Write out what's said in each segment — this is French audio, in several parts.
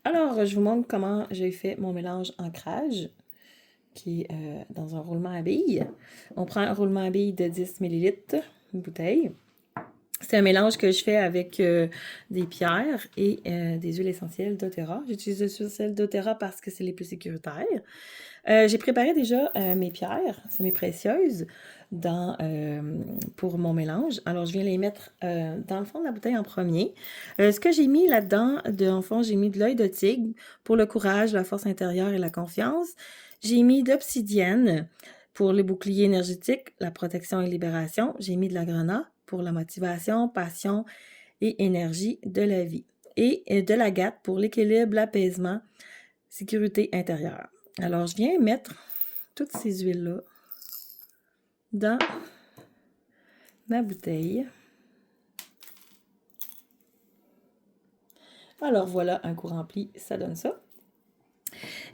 Alors, je vous montre comment j'ai fait mon mélange ancrage, qui est dans un roulement à billes. On prend un roulement à billes de 10 ml, une bouteille. C'est un mélange que je fais avec des pierres et des huiles essentielles doTERRA. J'utilise les huiles essentielles doTERRA parce que c'est les plus sécuritaires. J'ai préparé déjà mes pierres semi-précieuses pour mon mélange. Alors, je viens les mettre dans le fond de la bouteille en premier. Ce que j'ai mis là-dedans, en fond, j'ai mis de l'œil de tigre pour le courage, la force intérieure et la confiance. J'ai mis d'obsidienne pour les boucliers énergétiques, la protection et libération. J'ai mis de la grenat pour la motivation, passion et énergie de la vie. Et de l'agate pour l'équilibre, l'apaisement, sécurité intérieure. Alors, je viens mettre toutes ces huiles-là dans ma bouteille. Alors, voilà, un coup rempli, ça donne ça.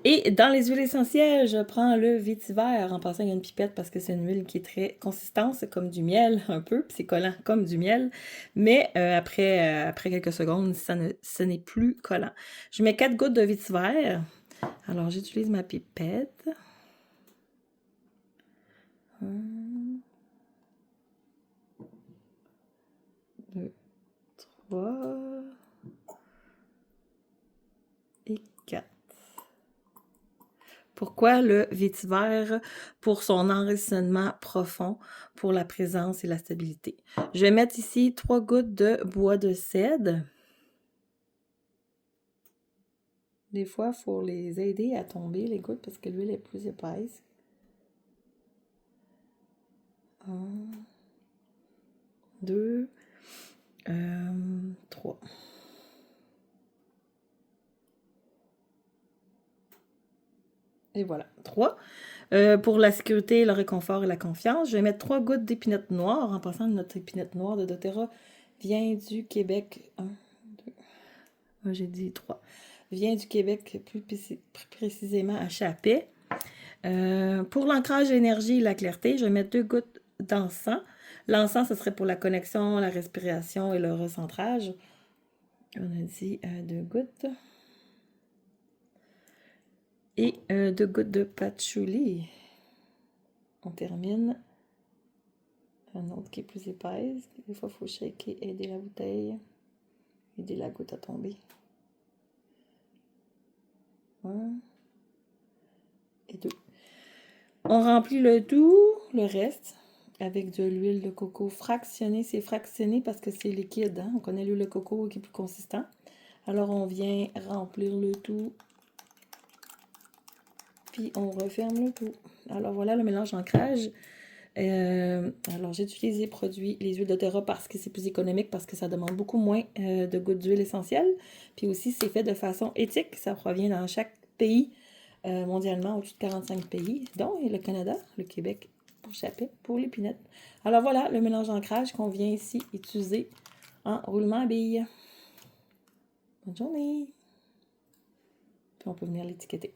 Et dans les huiles essentielles, je prends le vétiver. En passant, il y a une pipette parce que c'est une huile qui est très consistante, c'est comme du miel un peu, puis c'est collant comme du miel. Mais après quelques secondes, ce n'est plus collant. Je mets 4 gouttes de vétiver. Alors, j'utilise ma pipette. 1, 2, 3 et 4. Pourquoi le vétiver? Pour son enracinement profond, pour la présence et la stabilité. Je vais mettre ici 3 gouttes de bois de cèdre. Des fois, il faut les aider à tomber, les gouttes, parce que l'huile est plus épaisse. 1, 2, 3. Et voilà, 3. Pour la sécurité, le réconfort et la confiance, je vais mettre 3 gouttes d'épinette noire. En passant, notre épinette noire de doTERRA vient du Québec. 1, 2, j'ai dit 3. Vient du Québec, plus précisément à Chapais. Pour l'ancrage d'énergie et la clarté, je vais mettre 2 gouttes d'encens. L'encens, ce serait pour la connexion, la respiration et le recentrage. On a dit 2 gouttes. Et 2 gouttes de patchouli. On termine. Un autre qui est plus épaisse. Des fois, il faut shaker, aider la bouteille. Aider la goutte à tomber. 1 et 2. On remplit le tout, le reste, avec de l'huile de coco fractionnée. C'est fractionné parce que c'est liquide. Hein? On connaît l'huile de coco qui est plus consistant. Alors, on vient remplir le tout. Puis, on referme le tout. Alors, voilà le mélange ancrage. Alors, j'ai utilisé les huiles doTERRA parce que c'est plus économique, parce que ça demande beaucoup moins de gouttes d'huile essentielle. Puis aussi, c'est fait de façon éthique. Ça provient dans chaque pays mondialement, au-dessus de 45 pays, dont le Canada, le Québec, pour Chapais, pour l'épinette. Alors voilà, le mélange d'ancrage qu'on vient ici utiliser en roulement à billes. Bonne journée! Puis on peut venir l'étiqueter.